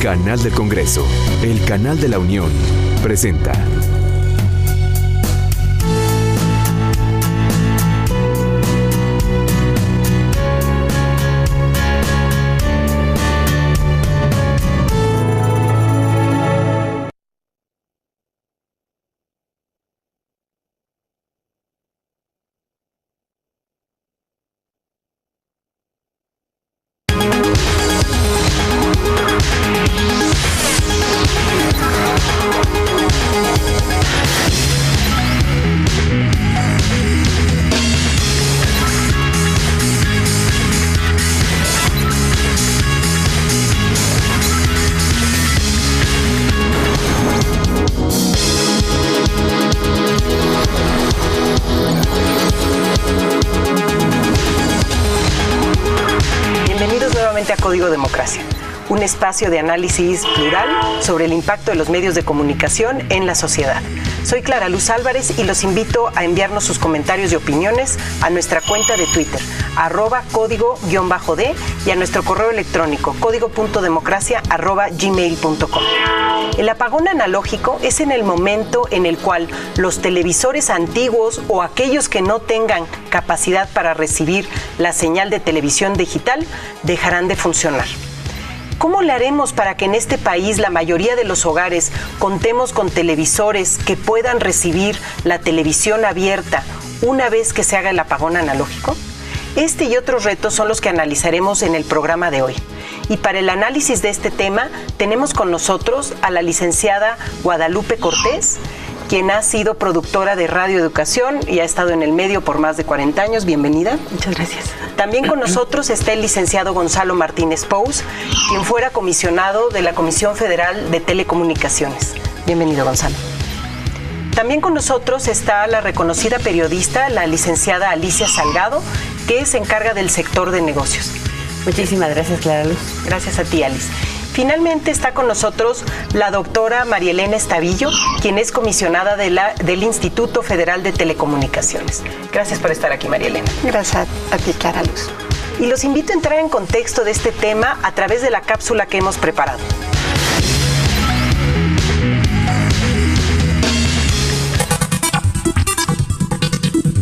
Canal del Congreso, el canal de la Unión, presenta. A Código Democracia, un espacio de análisis plural sobre el impacto de los medios de comunicación en la sociedad. Soy Clara Luz Álvarez y los invito a enviarnos sus comentarios y opiniones a nuestra cuenta de Twitter, @código_D, y a nuestro correo electrónico, código.democracia@gmail.com. El apagón analógico es en el momento en el cual los televisores antiguos o aquellos que no tengan capacidad para recibir la señal de televisión digital dejarán de funcionar. ¿Cómo le haremos para que en este país la mayoría de los hogares contemos con televisores que puedan recibir la televisión abierta una vez que se haga el apagón analógico? Este y otros retos son los que analizaremos en el programa de hoy. Y para el análisis de este tema tenemos con nosotros a la licenciada Guadalupe Cortés, quien ha sido productora de Radio Educación y ha estado en el medio por más de 40 años. Bienvenida. Muchas gracias. También con nosotros está el licenciado Gonzalo Martínez Pous, quien fuera comisionado de la Comisión Federal de Telecomunicaciones. Bienvenido, Gonzalo. También con nosotros está la reconocida periodista, la licenciada Alicia Salgado, que se encarga del sector de negocios. Muchísimas gracias, Clara Luz. Gracias a ti, Alice. Finalmente está con nosotros la doctora María Elena Estavillo, quien es comisionada del Instituto Federal de Telecomunicaciones. Gracias por estar aquí, María Elena. Gracias a ti, Clara Luz. Y los invito a entrar en contexto de este tema a través de la cápsula que hemos preparado.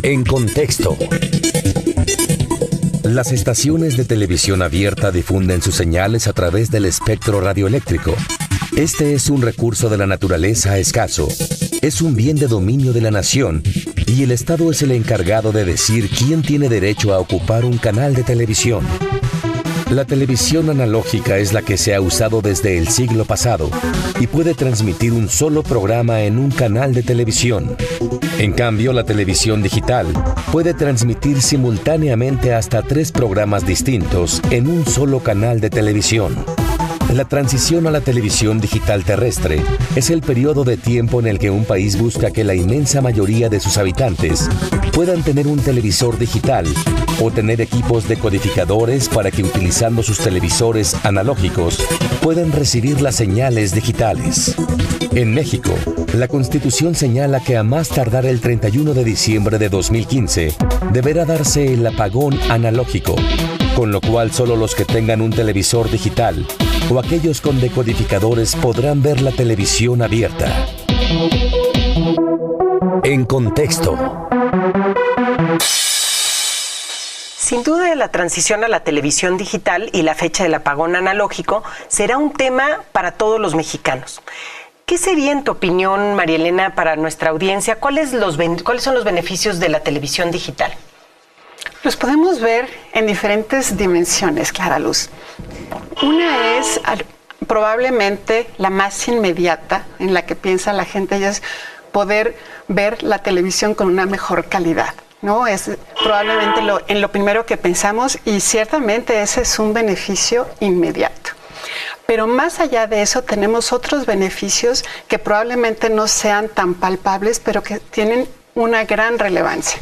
En contexto. Las estaciones de televisión abierta difunden sus señales a través del espectro radioeléctrico. Este es un recurso de la naturaleza escaso. Es un bien de dominio de la nación y el Estado es el encargado de decir quién tiene derecho a ocupar un canal de televisión. La televisión analógica es la que se ha usado desde el siglo pasado y puede transmitir un solo programa en un canal de televisión. En cambio, la televisión digital puede transmitir simultáneamente hasta 3 programas distintos en un solo canal de televisión. La transición a la televisión digital terrestre es el periodo de tiempo en el que un país busca que la inmensa mayoría de sus habitantes puedan tener un televisor digital o tener equipos decodificadores para que, utilizando sus televisores analógicos, puedan recibir las señales digitales. En México, la Constitución señala que a más tardar el 31 de diciembre de 2015 deberá darse el apagón analógico, con lo cual solo los que tengan un televisor digital o aquellos con decodificadores podrán ver la televisión abierta. En contexto. Sin duda, la transición a la televisión digital y la fecha del apagón analógico será un tema para todos los mexicanos. ¿Qué sería, en tu opinión, María Elena, para nuestra audiencia? ¿Cuáles son los beneficios de la televisión digital? Los podemos ver en diferentes dimensiones, Clara Luz. Una es probablemente la más inmediata en la que piensa la gente, y es poder ver la televisión con una mejor calidad, ¿no? Es probablemente en lo primero que pensamos, y ciertamente ese es un beneficio inmediato. Pero más allá de eso tenemos otros beneficios que probablemente no sean tan palpables, pero que tienen una gran relevancia.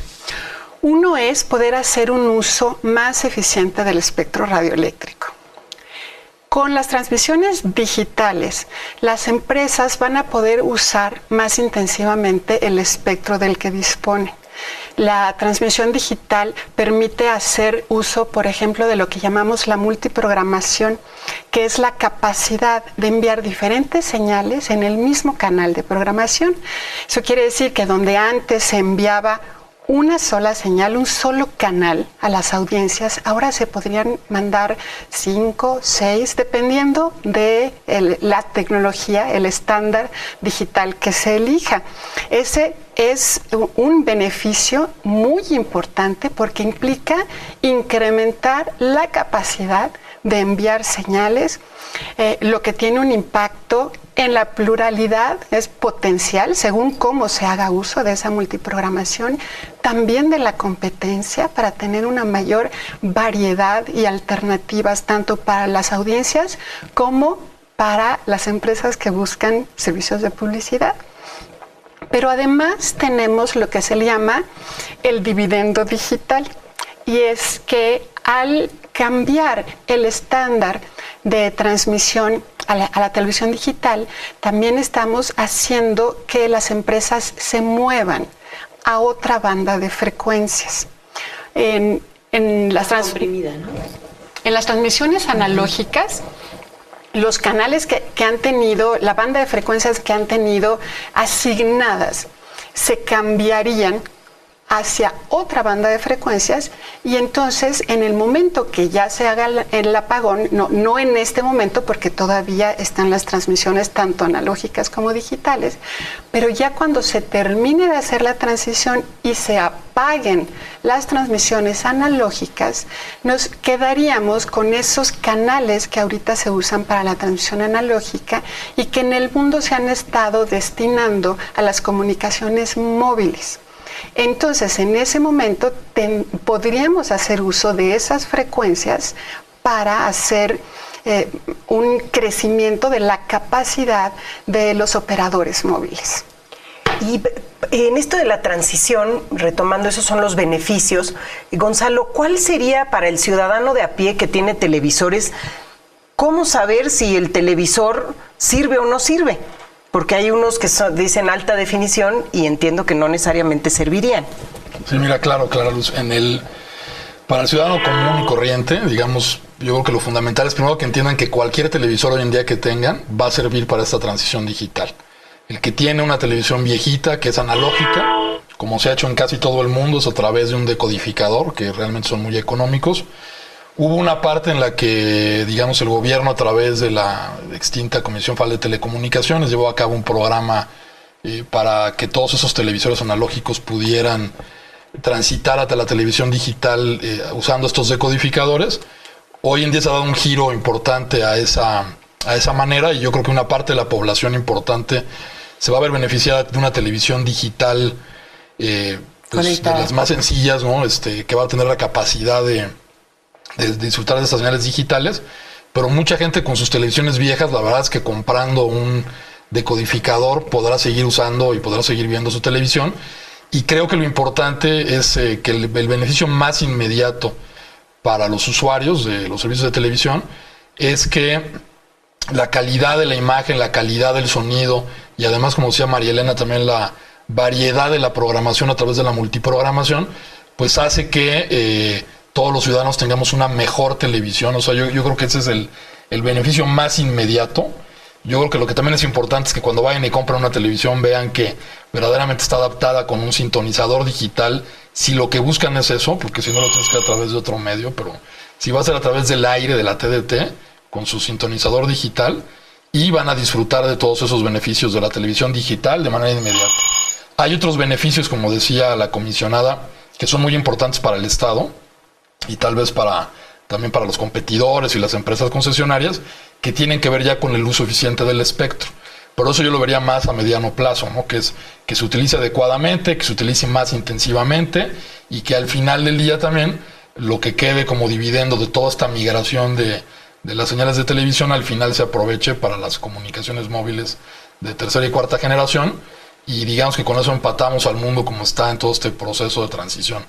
Uno es poder hacer un uso más eficiente del espectro radioeléctrico. Con las transmisiones digitales, las empresas van a poder usar más intensivamente el espectro del que disponen. la transmisión digital permite hacer uso, por ejemplo, de lo que llamamos la multiprogramación, que es la capacidad de enviar diferentes señales en el mismo canal de programación. Eso quiere decir que donde antes se enviaba una sola señal, un solo canal a las audiencias, ahora se podrían mandar 5, 6, dependiendo de la tecnología, el estándar digital que se elija. Ese es un beneficio muy importante porque implica incrementar la capacidad de enviar señales, lo que tiene un impacto en la pluralidad, es potencial según cómo se haga uso de esa multiprogramación, también de la competencia para tener una mayor variedad y alternativas tanto para las audiencias como para las empresas que buscan servicios de publicidad. Pero además tenemos lo que se le llama el dividendo digital, y es que al cambiar el estándar de transmisión a la televisión digital, también estamos haciendo que las empresas se muevan a otra banda de frecuencias. En las transmisiones analógicas, los canales que han tenido, la banda de frecuencias que han tenido asignadas, se cambiarían hacia otra banda de frecuencias, y entonces en el momento que ya se haga el apagón, no en este momento porque todavía están las transmisiones tanto analógicas como digitales, pero ya cuando se termine de hacer la transición y se apaguen las transmisiones analógicas, nos quedaríamos con esos canales que ahorita se usan para la transmisión analógica y que en el mundo se han estado destinando a las comunicaciones móviles. Entonces, en ese momento podríamos hacer uso de esas frecuencias para hacer un crecimiento de la capacidad de los operadores móviles. Y en esto de la transición, retomando, esos son los beneficios. Gonzalo, ¿cuál sería para el ciudadano de a pie que tiene televisores, cómo saber si el televisor sirve o no sirve? Porque hay unos que dicen alta definición y entiendo que no necesariamente servirían. Sí, mira, claro, Luz. Para el ciudadano común y corriente, digamos, yo creo que lo fundamental es primero que entiendan que cualquier televisor hoy en día que tengan va a servir para esta transición digital. El que tiene una televisión viejita, que es analógica, como se ha hecho en casi todo el mundo, es a través de un decodificador, que realmente son muy económicos. Hubo una parte en la que, digamos, el gobierno a través de la extinta Comisión Federal de Telecomunicaciones llevó a cabo un programa para que todos esos televisores analógicos pudieran transitar hasta la televisión digital usando estos decodificadores. Hoy en día se ha dado un giro importante a esa manera, y yo creo que una parte de la población importante se va a ver beneficiada de una televisión digital pues, de las más sencillas, ¿no? Que va a tener la capacidad de disfrutar de estas señales digitales, pero mucha gente con sus televisiones viejas, la verdad es que comprando un decodificador podrá seguir usando y podrá seguir viendo su televisión. Y creo que lo importante es que el beneficio más inmediato para los usuarios de los servicios de televisión es que la calidad de la imagen, la calidad del sonido y además, como decía María Elena, también la variedad de la programación a través de la multiprogramación, pues hace que todos los ciudadanos tengamos una mejor televisión. O sea, yo creo que ese es el beneficio más inmediato. Yo creo que lo que también es importante es que cuando vayan y compren una televisión vean que verdaderamente está adaptada con un sintonizador digital, si lo que buscan es eso, porque si no lo tienes que hacer a través de otro medio, pero si va a ser a través del aire, de la TDT, con su sintonizador digital, y van a disfrutar de todos esos beneficios de la televisión digital de manera inmediata. Hay otros beneficios, como decía la comisionada, que son muy importantes para el Estado, y tal vez también para los competidores y las empresas concesionarias, que tienen que ver ya con el uso eficiente del espectro. Pero eso yo lo vería más a mediano plazo, ¿no? Que se utilice adecuadamente, que se utilice más intensivamente, y que al final del día también lo que quede como dividendo de toda esta migración de las señales de televisión al final se aproveche para las comunicaciones móviles de tercera y cuarta generación, y digamos que con eso empatamos al mundo como está en todo este proceso de transición.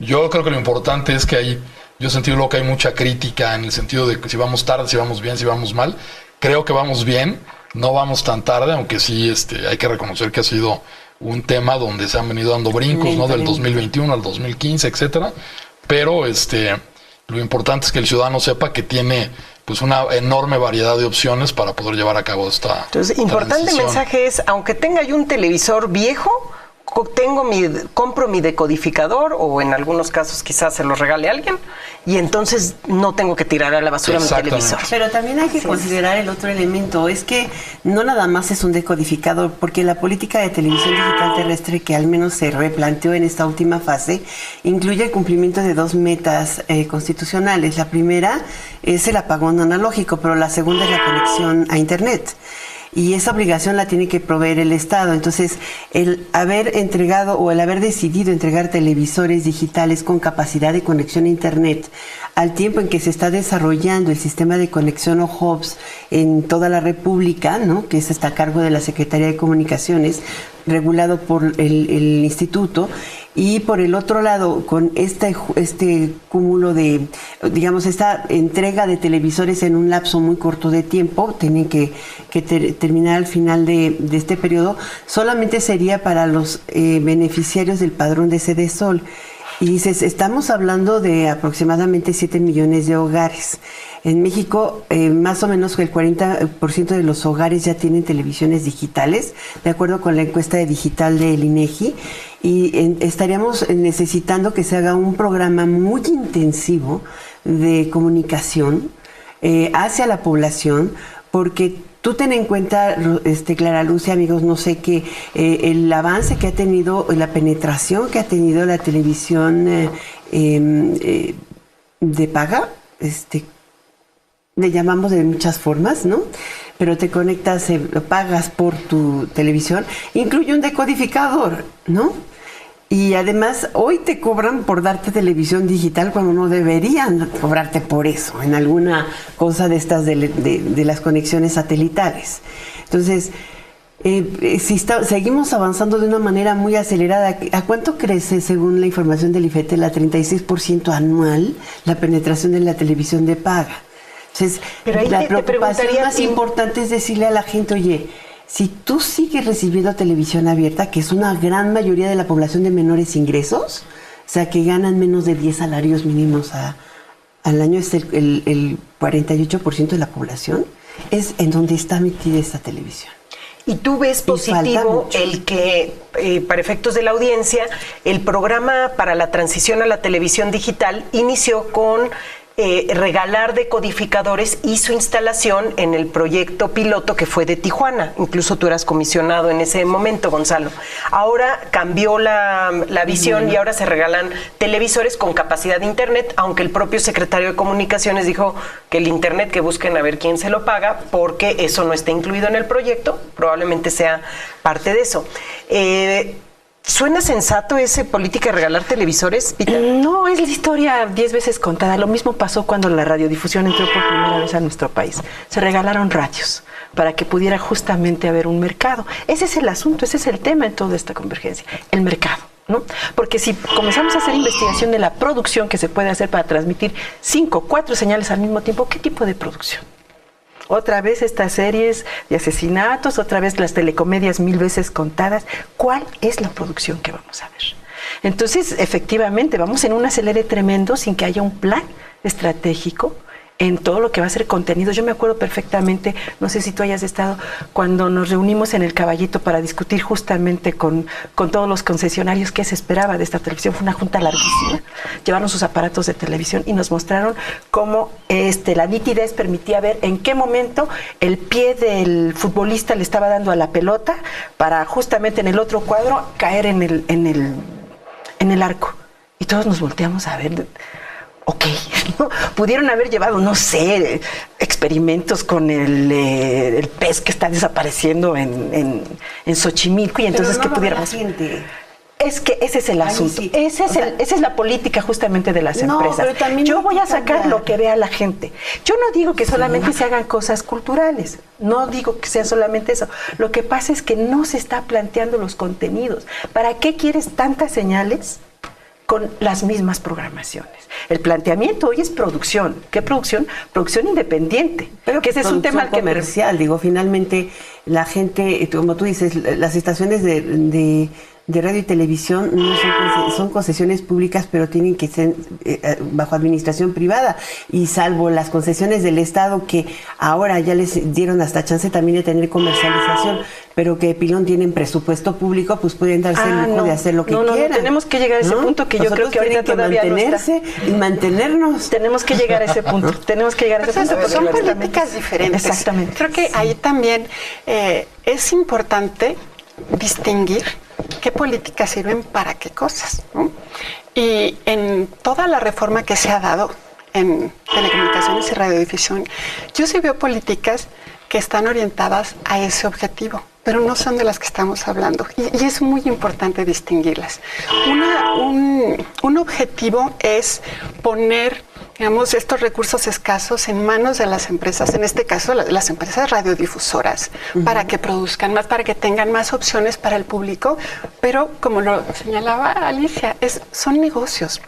Yo creo que lo importante es que yo he sentido que hay mucha crítica en el sentido de que si vamos tarde, si vamos bien, si vamos mal. Creo que vamos bien, no vamos tan tarde, aunque sí hay que reconocer que ha sido un tema donde se han venido dando brincos, ¿no? Del 2021 al 2015, etcétera. Pero lo importante es que el ciudadano sepa que tiene pues una enorme variedad de opciones para poder llevar a cabo esta Entonces, importante transición. mensaje es, aunque tenga yo un televisor viejo, compro mi decodificador, o en algunos casos quizás se lo regale a alguien, y entonces no tengo que tirar a la basura mi televisor. Pero también hay que considerar el otro elemento, es que no nada más es un decodificador, porque la política de televisión digital terrestre, que al menos se replanteó en esta última fase, incluye el cumplimiento de 2 metas constitucionales. La primera es el apagón analógico, pero la segunda es la conexión a Internet. Y esa obligación la tiene que proveer el Estado. Entonces, el haber entregado o el haber decidido entregar televisores digitales con capacidad de conexión a Internet al tiempo en que se está desarrollando el sistema de conexión o hubs en toda la República, ¿no? Que está a cargo de la Secretaría de Comunicaciones, regulado por el Instituto, y por el otro lado, con este cúmulo de, digamos, esta entrega de televisores en un lapso muy corto de tiempo, tienen que terminar al final de este periodo, solamente sería para los beneficiarios del padrón de Cedesol. Y dices, estamos hablando de aproximadamente 7 millones de hogares. En México, más o menos el 40% de los hogares ya tienen televisiones digitales, de acuerdo con la encuesta digital del INEGI, y estaríamos necesitando que se haga un programa muy intensivo de comunicación hacia la población, porque tú ten en cuenta, Clara Luz y amigos, no sé, que el avance que ha tenido, la penetración que ha tenido la televisión de paga, le llamamos de muchas formas, ¿no? Pero te conectas, pagas por tu televisión, incluye un decodificador, ¿no? Y además, hoy te cobran por darte televisión digital cuando no deberían cobrarte por eso, en alguna cosa de estas de las conexiones satelitales. Entonces, seguimos avanzando de una manera muy acelerada. ¿A cuánto crece, según la información del IFETEL, a 36% anual la penetración de la televisión de paga? Entonces, pero ahí la preocupación más si... importante es decirle a la gente, oye, si tú sigues recibiendo televisión abierta, que es una gran mayoría de la población de menores ingresos, o sea, que ganan menos de 10 salarios mínimos al año, es el 48% de la población, es en donde está metida esta televisión. ¿Y tú ves positivo el que, para efectos de la audiencia, el programa para la transición a la televisión digital inició con regalar decodificadores y su instalación en el proyecto piloto que fue de Tijuana? Incluso tú eras comisionado en ese momento, Gonzalo. Ahora cambió la visión y ahora se regalan televisores con capacidad de Internet, aunque el propio secretario de Comunicaciones dijo que el Internet, que busquen a ver quién se lo paga, porque eso no está incluido en el proyecto, probablemente sea parte de eso. ¿Suena sensato esa política de regalar televisores, Pita? No, es la historia 10 veces contada. Lo mismo pasó cuando la radiodifusión entró por primera vez a nuestro país. Se regalaron radios para que pudiera justamente haber un mercado. Ese es el asunto, ese es el tema en toda esta convergencia, el mercado, ¿no? Porque si comenzamos a hacer investigación de la producción que se puede hacer para transmitir 5, 4 señales al mismo tiempo, ¿qué tipo de producción? Otra vez estas series de asesinatos, otra vez las telecomedias 1000 veces contadas. ¿Cuál es la producción que vamos a ver? Entonces, efectivamente, vamos en un acelere tremendo sin que haya un plan estratégico en todo lo que va a ser contenido. Yo me acuerdo perfectamente, no sé si tú hayas estado, cuando nos reunimos en el Caballito para discutir justamente con todos los concesionarios qué se esperaba de esta televisión. Fue una junta larguísima. Llevaron sus aparatos de televisión y nos mostraron cómo la nitidez permitía ver en qué momento el pie del futbolista le estaba dando a la pelota para justamente en el otro cuadro caer en el arco. Y todos nos volteamos a ver. Ok, ¿no? Pudieron haber llevado, no sé, experimentos con el pez que está desapareciendo en Xochimilco, y entonces que pudiéramos... Es que ese es el asunto, sí. Esa es la política justamente de las empresas. Yo voy a sacar lo que vea la gente. Yo no digo que solamente se hagan cosas culturales, no digo que sea solamente eso. Lo que pasa es que no se está planteando los contenidos. ¿Para qué quieres tantas señales con las mismas programaciones. El planteamiento hoy es producción. ¿Qué producción? Producción independiente. Pero que ese es un tema al que comercial, digo, finalmente la gente, como tú dices, las estaciones de radio y televisión no son concesiones públicas, pero tienen que ser bajo administración privada, y salvo las concesiones del Estado, que ahora ya les dieron hasta chance también de tener comercialización, pero que pilón tienen presupuesto público, pues pueden darse el lujo de hacer lo que quieran. No, tenemos que llegar a ese punto que yo creo que ahorita todavía no está. Y mantenernos. Tenemos que llegar a ese punto. Tenemos que llegar a ese punto. Pues son políticas diferentes. Exactamente. Creo que ahí también es importante distinguir qué políticas sirven para qué cosas, ¿no? Y en toda la reforma que se ha dado en telecomunicaciones y radiodifusión, yo sí veo políticas que están orientadas a ese objetivo, pero no son de las que estamos hablando. Y es muy importante distinguirlas. Un objetivo es poner, digamos, estos recursos escasos en manos de las empresas, en este caso las empresas radiodifusoras, para que produzcan más, para que tengan más opciones para el público, pero como lo señalaba Alicia, son negocios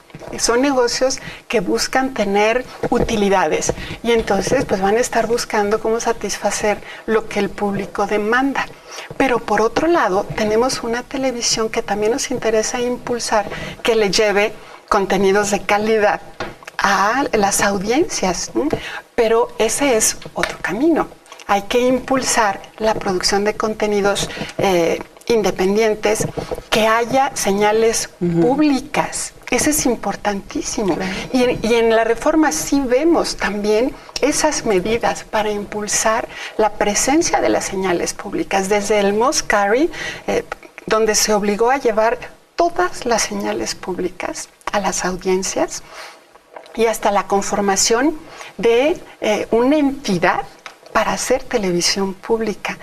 que buscan tener utilidades, y entonces pues van a estar buscando cómo satisfacer lo que el público demanda. Pero por otro lado, tenemos una televisión que también nos interesa impulsar, que le lleve contenidos de calidad a las audiencias, ¿no? Pero ese es otro camino. Hay que impulsar la producción de contenidos independientes, que haya señales públicas. Eso es importantísimo. Y en la reforma sí vemos también esas medidas para impulsar la presencia de las señales públicas, desde el must carry, donde se obligó a llevar todas las señales públicas a las audiencias, y hasta la conformación de una entidad para hacer televisión pública.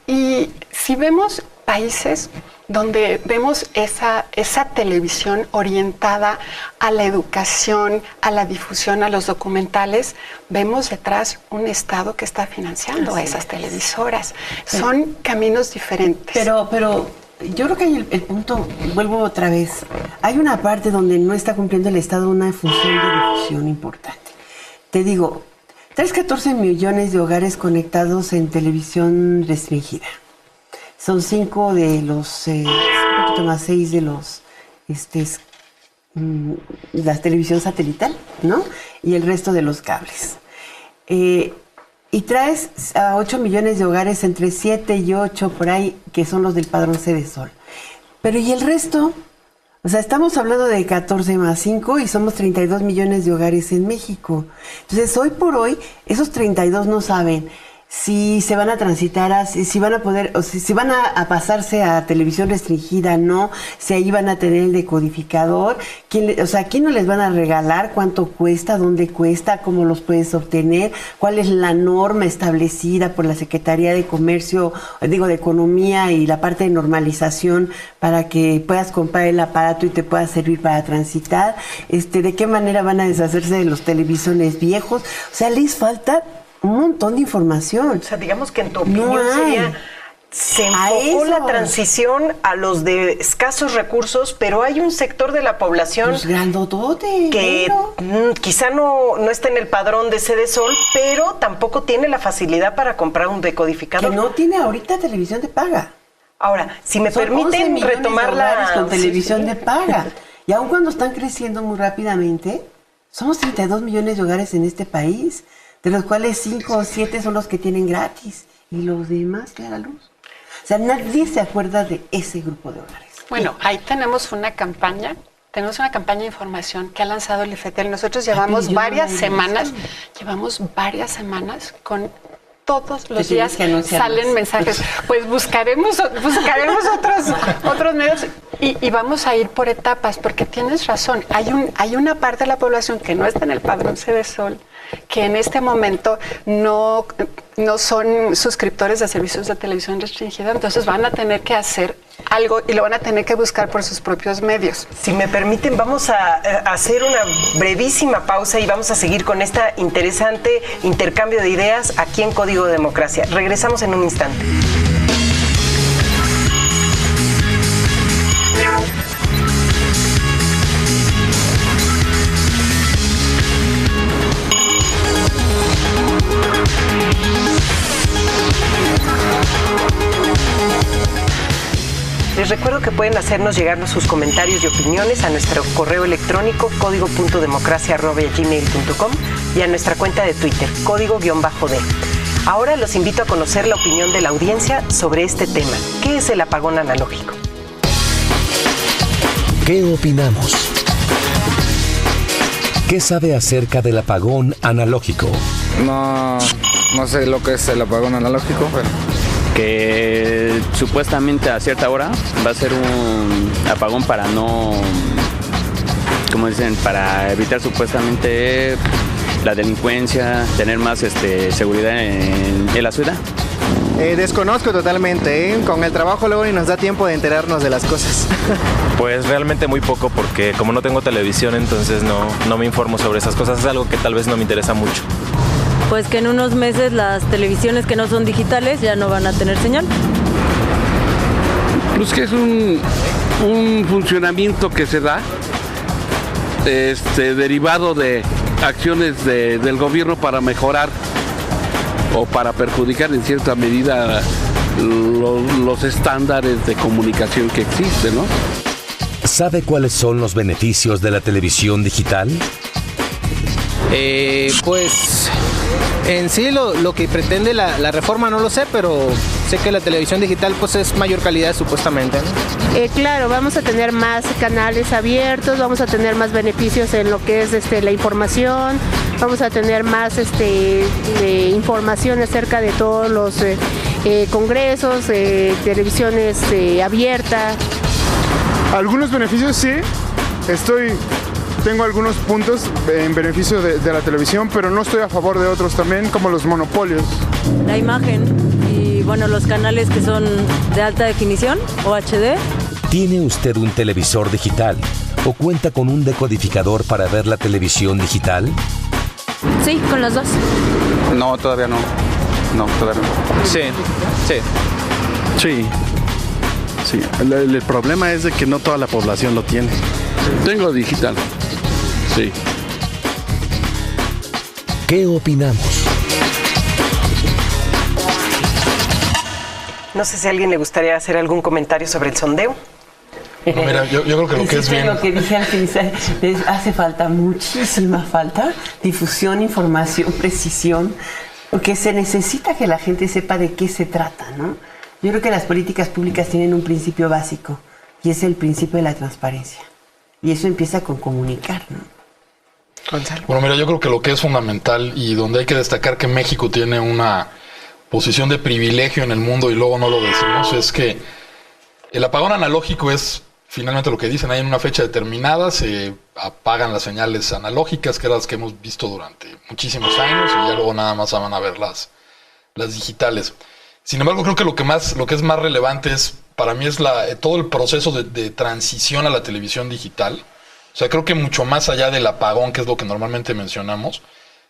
Y si vemos países donde vemos esa televisión orientada a la educación, a la difusión, a los documentales, vemos detrás un Estado que está financiando a esas televisoras. Son caminos diferentes. Pero yo creo que hay el punto, vuelvo otra vez, hay una parte donde no está cumpliendo el Estado una función de difusión importante. Te digo, 14 millones de hogares conectados en televisión restringida. Son 5 de los, un poquito más 6 de los, la televisión satelital, ¿no? Y el resto de los cables. Y traes a 8 millones de hogares entre 7 y 8 por ahí, que son los del Padrón Cedesol. Pero ¿y el resto? O sea, estamos hablando de 14 más 5 y somos 32 millones de hogares en México. Entonces, hoy por hoy, esos 32 no saben si se van a transitar, si van a poder, o si van a pasarse a televisión restringida, no, si ahí van a tener el decodificador, ¿quién no les van a regalar? ¿Cuánto cuesta? ¿Dónde cuesta? ¿Cómo los puedes obtener? ¿Cuál es la norma establecida por la Secretaría de Comercio, de Economía y la parte de normalización para que puedas comprar el aparato y te pueda servir para transitar? ¿De qué manera van a deshacerse de los televisores viejos? O sea, les falta un montón de información. O sea, digamos que en tu opinión se enfocó la transición a los de escasos recursos, pero hay un sector de la población pues grandotote, que quizá no está en el padrón de Cedesol, pero tampoco tiene la facilidad para comprar un decodificador. Que no tiene ahorita televisión de paga. Ahora, si me permiten retomar con televisión de paga. Y aun cuando están creciendo muy rápidamente, somos 32 millones de hogares en este país, de los cuales 5 o 7 son los que tienen gratis. Y los demás, Clara Luz. O sea, nadie se acuerda de ese grupo de hogares. Bueno, ahí tenemos una campaña de información que ha lanzado el IFETEL. Nosotros llevamos varias semanas con todos los días salen mensajes. Pues buscaremos otros medios y vamos a ir por etapas, porque tienes razón. Hay una parte de la población que no está en el padrón Cedesol, que en este momento no son suscriptores de servicios de televisión restringida, entonces van a tener que hacer algo y lo van a tener que buscar por sus propios medios. Si me permiten, vamos a hacer una brevísima pausa y vamos a seguir con este interesante intercambio de ideas aquí en Código de Democracia. Regresamos en un instante. pueden hacernos llegar sus comentarios y opiniones a nuestro correo electrónico código.democracia@gmail.com y a nuestra cuenta de Twitter, código-D. Ahora los invito a conocer la opinión de la audiencia sobre este tema. ¿Qué es el apagón analógico? ¿Qué opinamos? ¿Qué sabe acerca del apagón analógico? No sé lo que es el apagón analógico, pero... Que supuestamente a cierta hora va a ser un apagón para no, como dicen, para evitar supuestamente la delincuencia, tener más seguridad en la ciudad. Desconozco totalmente, con el trabajo luego ni nos da tiempo de enterarnos de las cosas. Pues realmente muy poco, porque como no tengo televisión, entonces no me informo sobre esas cosas, es algo que tal vez no me interesa mucho. Pues que en unos meses las televisiones que no son digitales ya no van a tener señal. Pues que es un funcionamiento que se da derivado de acciones del gobierno para mejorar o para perjudicar en cierta medida los estándares de comunicación que existen, ¿no? ¿Sabe cuáles son los beneficios de la televisión digital? Pues en sí lo que pretende la reforma no lo sé, pero sé que la televisión digital pues es mayor calidad supuestamente, ¿no? Claro, vamos a tener más canales abiertos, vamos a tener más beneficios en lo que es la información, vamos a tener más información acerca de todos los congresos, televisiones abiertas. Algunos beneficios sí, tengo algunos puntos en beneficio de la televisión, pero no estoy a favor de otros también, como los monopolios. La imagen y bueno, los canales que son de alta definición o HD. ¿Tiene usted un televisor digital o cuenta con un decodificador para ver la televisión digital? Sí, con los dos. No, todavía no. No, todavía no. Sí. El problema es de que no toda la población lo tiene. Tengo digital. Sí. ¿Qué opinamos? No sé si a alguien le gustaría hacer algún comentario sobre el sondeo. No, mira, yo creo que lo que es bien... Lo que dije al finalizar, hace falta, muchísima falta, difusión, información, precisión, porque se necesita que la gente sepa de qué se trata, ¿no? Yo creo que las políticas públicas tienen un principio básico, y es el principio de la transparencia. Y eso empieza con comunicar, ¿no? Gonzalo. Bueno, mira, yo creo que lo que es fundamental y donde hay que destacar que México tiene una posición de privilegio en el mundo y luego no lo decimos, es que el apagón analógico es finalmente lo que dicen, ahí en una fecha determinada se apagan las señales analógicas, que eran las que hemos visto durante muchísimos años, y ya luego nada más van a ver las digitales. Sin embargo, creo que lo que es más relevante es, para mí, es todo el proceso de transición a la televisión digital. O sea, creo que mucho más allá del apagón, que es lo que normalmente mencionamos,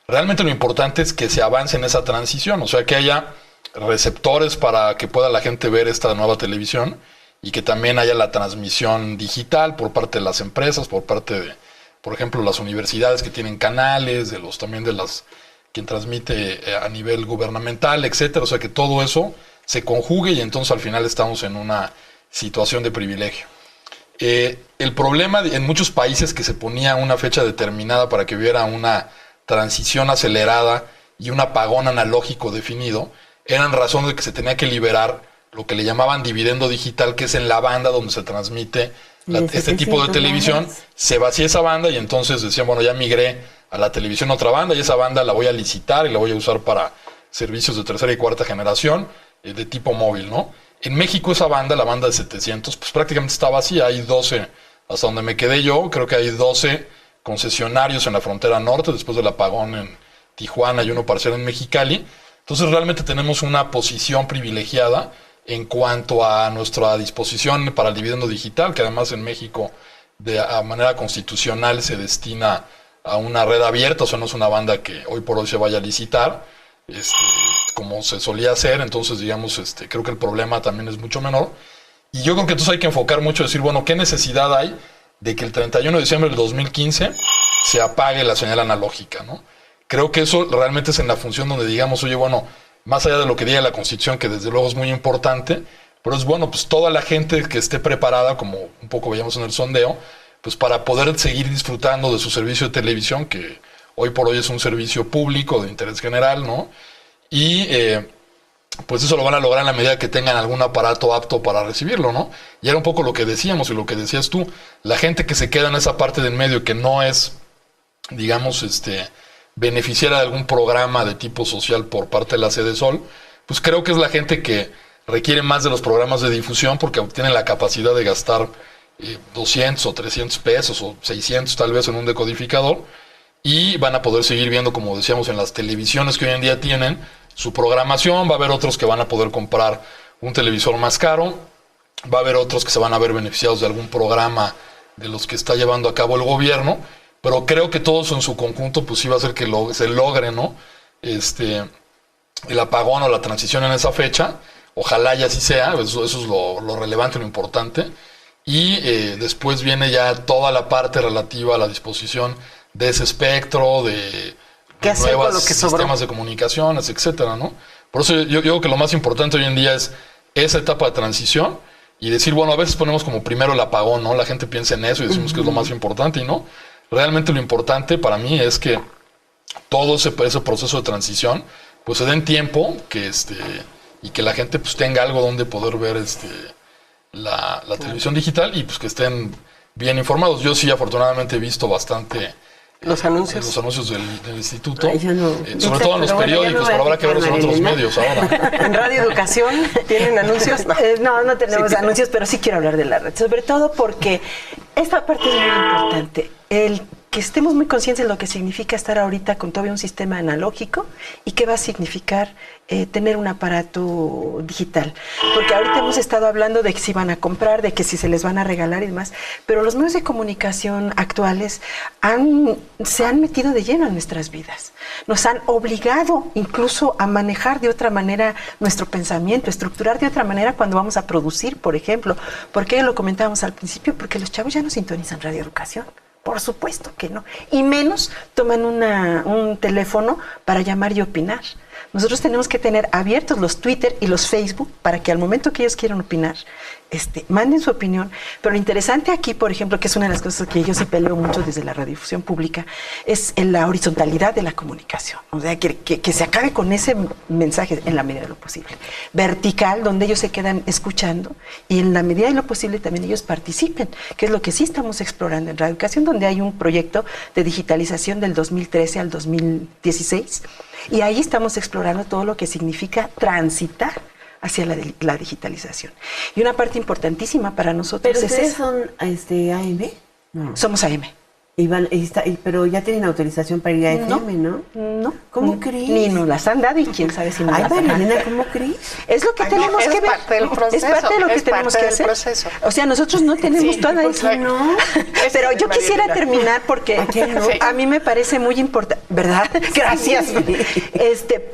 realmente lo importante es que se avance en esa transición, o sea, que haya receptores para que pueda la gente ver esta nueva televisión y que también haya la transmisión digital por parte de las empresas, por parte de, por ejemplo, las universidades que tienen canales, también de quien transmite a nivel gubernamental, etcétera. O sea, que todo eso se conjugue y entonces al final estamos en una situación de privilegio. El problema en muchos países que se ponía una fecha determinada para que hubiera una transición acelerada y un apagón analógico definido, eran razón de que se tenía que liberar lo que le llamaban dividendo digital, que es en la banda donde se transmite este tipo de televisión. Se vacía esa banda y entonces decían, bueno, ya migré a la televisión a otra banda y esa banda la voy a licitar y la voy a usar para servicios de tercera y cuarta generación de tipo móvil, ¿no? En México esa banda, la banda de 700, pues prácticamente está vacía. Hay 12, hasta donde me quedé yo, creo que hay 12 concesionarios en la frontera norte, después del apagón en Tijuana y uno parcial en Mexicali. Entonces realmente tenemos una posición privilegiada en cuanto a nuestra disposición para el dividendo digital, que además en México a manera constitucional se destina a una red abierta, o sea, no es una banda que hoy por hoy se vaya a licitar, como se solía hacer. Entonces, digamos, creo que el problema también es mucho menor. Y yo creo que entonces hay que enfocar mucho, decir, bueno, ¿qué necesidad hay de que el 31 de diciembre del 2015 se apague la señal analógica, ¿no? Creo que eso realmente es en la función donde digamos, oye, bueno, más allá de lo que diga la Constitución, que desde luego es muy importante, Pero es bueno, pues toda la gente que esté preparada, como un poco veíamos en el sondeo, pues para poder seguir disfrutando de su servicio de televisión, que hoy por hoy es un servicio público de interés general, ¿no? Y pues eso lo van a lograr en la medida que tengan algún aparato apto para recibirlo, ¿no? Y era un poco lo que decíamos y lo que decías tú, la gente que se queda en esa parte del medio que no es, digamos, beneficiaria de algún programa de tipo social por parte de la Sede Sol, pues creo que es la gente que requiere más de los programas de difusión porque tienen la capacidad de gastar 200 o 300 pesos o 600 tal vez en un decodificador y van a poder seguir viendo, como decíamos, en las televisiones que hoy en día tienen su programación. Va a haber otros que van a poder comprar un televisor más caro, va a haber otros que se van a ver beneficiados de algún programa de los que está llevando a cabo el gobierno, pero creo que todos en su conjunto pues sí va a hacer que se logre, ¿no? El apagón o la transición en esa fecha. Ojalá y así sea, eso es lo relevante, lo importante. Y después viene ya toda la parte relativa a la disposición de ese espectro, de nuevos sistemas de comunicaciones, etcétera, ¿no? Por eso yo digo que lo más importante hoy en día es esa etapa de transición y decir, bueno, a veces ponemos como primero el apagón, ¿no? La gente piensa en eso y decimos que es lo más importante y no. Realmente lo importante para mí es que todo ese proceso de transición pues se den tiempo que y que la gente pues tenga algo donde poder ver la televisión digital y pues que estén bien informados. Yo sí afortunadamente he visto bastante los anuncios del instituto, sobre todo en los periódicos, pero habrá que verlos en otros medios ahora. ¿En Radio Educación tienen anuncios? No tenemos anuncios, pero sí quiero hablar de la red, sobre todo porque esta parte es muy importante. El que estemos muy conscientes de lo que significa estar ahorita con todavía un sistema analógico y qué va a significar tener un aparato digital. Porque ahorita hemos estado hablando de que si van a comprar, de que si se les van a regalar y demás, pero los medios de comunicación actuales se han metido de lleno en nuestras vidas. Nos han obligado incluso a manejar de otra manera nuestro pensamiento, estructurar de otra manera cuando vamos a producir, por ejemplo. ¿Por qué lo comentábamos al principio? Porque los chavos ya no sintonizan Radio Educación. Por supuesto que no. Y menos toman un teléfono para llamar y opinar. Nosotros tenemos que tener abiertos los Twitter y los Facebook para que al momento que ellos quieran opinar, manden su opinión. Pero lo interesante aquí, por ejemplo, que es una de las cosas que yo sí peleo mucho desde la radiodifusión pública, es en la horizontalidad de la comunicación. O sea, que se acabe con ese mensaje en la medida de lo posible. Vertical, donde ellos se quedan escuchando y en la medida de lo posible también ellos participen, que es lo que sí estamos explorando en Radio Educación, donde hay un proyecto de digitalización del 2013 al 2016 y ahí estamos explorando todo lo que significa transitar hacia la digitalización. Y una parte importantísima para nosotros ¿Pero es ustedes esa. son AM? No. Somos AM. Pero ya tienen autorización para ir a FM, ¿no? No. ¿Cómo crees? Ni nos las han dado y quién sabe si nos Ay, las han dado. Marilena, ¿cómo crees? Es lo que tenemos que ver. Es parte del proceso. Es parte de lo que tenemos que hacer. Proceso. O sea, nosotros no tenemos toda eso. No. Pero yo quisiera terminar porque a mí me parece muy importante, ¿verdad? Gracias.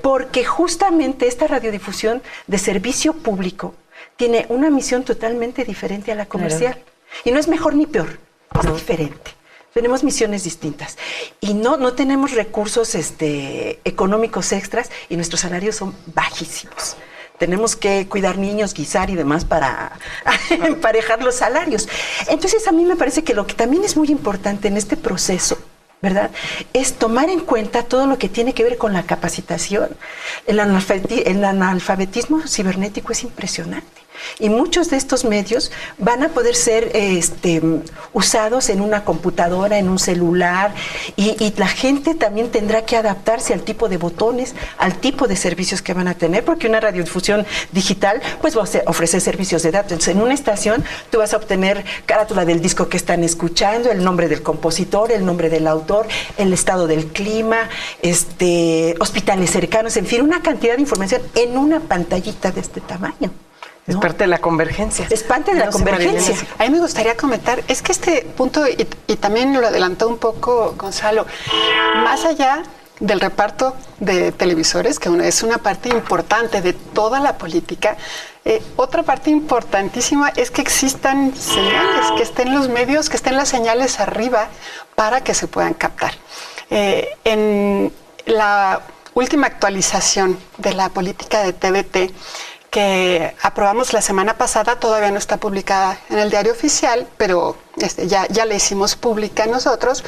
Porque justamente esta radiodifusión de servicio público tiene una misión totalmente diferente a la comercial. Claro. Y no es mejor ni peor, es diferente. Tenemos misiones distintas y no tenemos recursos económicos extras y nuestros salarios son bajísimos. Tenemos que cuidar niños, guisar y demás para emparejar los salarios. Entonces a mí me parece que lo que también es muy importante en este proceso, ¿verdad?, es tomar en cuenta todo lo que tiene que ver con la capacitación. El analfabetismo cibernético es impresionante. Y muchos de estos medios van a poder ser usados en una computadora, en un celular, y la gente también tendrá que adaptarse al tipo de botones, al tipo de servicios que van a tener, porque una radiodifusión digital pues va a ofrecer servicios de datos. Entonces, en una estación tú vas a obtener carátula del disco que están escuchando, el nombre del compositor, el nombre del autor, el estado del clima, hospitales cercanos, en fin, una cantidad de información en una pantallita de este tamaño. Es parte de la convergencia. Es parte de la convergencia. A mí me gustaría comentar, es que este punto, y también lo adelantó un poco Gonzalo, más allá del reparto de televisores, que es una parte importante de toda la política, otra parte importantísima es que existan señales, que estén los medios, que estén las señales arriba para que se puedan captar. En la última actualización de la política de TVT, que aprobamos la semana pasada, todavía no está publicada en el diario oficial, pero ya la hicimos pública nosotros.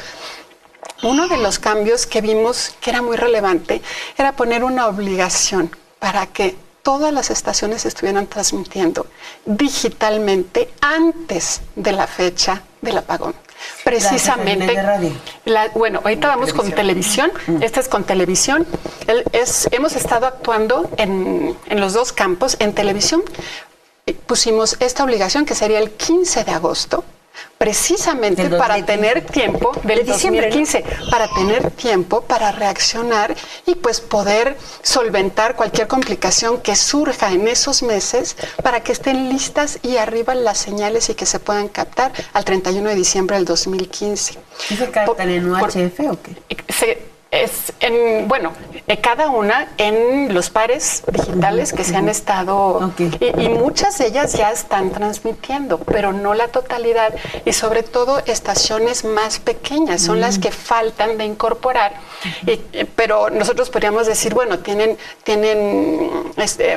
Uno de los cambios que vimos que era muy relevante era poner una obligación para que todas las estaciones estuvieran transmitiendo digitalmente antes de la fecha del apagón. Precisamente. De radio. Bueno, ahorita vamos con televisión. Esta es con televisión. Hemos estado actuando en los dos campos. En televisión pusimos esta obligación que sería el 15 de agosto. Precisamente para tener tiempo, del 2015, para tener tiempo para reaccionar y pues poder solventar cualquier complicación que surja en esos meses para que estén listas y arriba las señales y que se puedan captar al 31 de diciembre del 2015. ¿Y se captan en UHF o qué? Cada una en los pares digitales que se han estado, y muchas de ellas ya están transmitiendo, pero no la totalidad, y sobre todo estaciones más pequeñas son las que faltan de incorporar, pero nosotros podríamos decir, bueno, tienen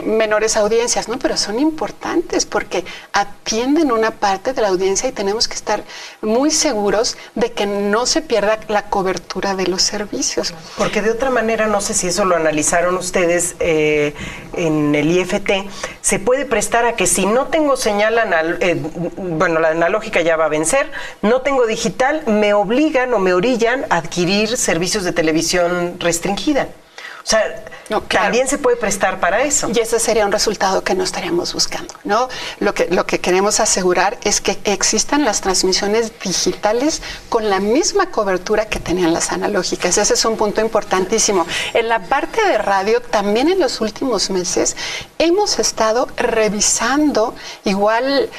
menores audiencias, ¿no? Pero son importantes porque atienden una parte de la audiencia y tenemos que estar muy seguros de que no se pierda la cobertura de los servicios. Porque de otra manera, no sé si eso lo analizaron ustedes en el IFT, se puede prestar a que si no tengo señal, la analógica ya va a vencer, no tengo digital, me obligan o me orillan a adquirir servicios de televisión restringida. O sea, también se puede prestar para eso. Y ese sería un resultado que no estaríamos buscando, ¿no? Lo que queremos asegurar es que existan las transmisiones digitales con la misma cobertura que tenían las analógicas. Ese es un punto importantísimo. En la parte de radio, también en los últimos meses, hemos estado revisando igual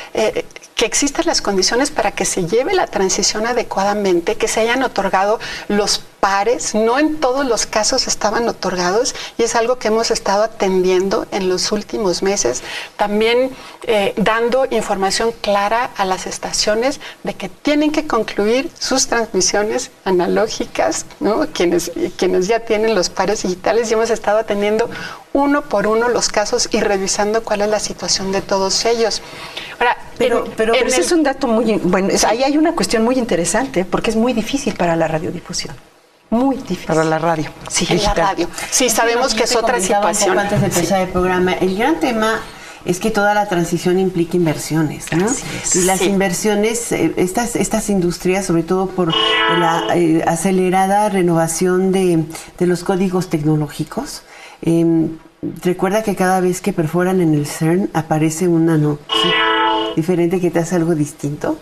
que existan las condiciones para que se lleve la transición adecuadamente, que se hayan otorgado los pares, no en todos los casos estaban otorgados, y es algo que hemos estado atendiendo en los últimos meses, también dando información clara a las estaciones de que tienen que concluir sus transmisiones analógicas, ¿no? Quienes ya tienen los pares digitales, y hemos estado atendiendo uno por uno los casos y revisando cuál es la situación de todos ellos. Ahora, pero ese es un dato muy bueno. Ahí hay una cuestión muy interesante porque es muy difícil para la radiodifusión. Muy difícil. Para la radio. Sí, en la radio. Sí, sabemos que es otra situación. Antes de empezar el programa, el gran tema es que toda la transición implica inversiones, ¿no? Y las inversiones, estas industrias, sobre todo por la acelerada renovación de los códigos tecnológicos, recuerda que cada vez que perforan en el CERN aparece una diferente que te hace algo distinto.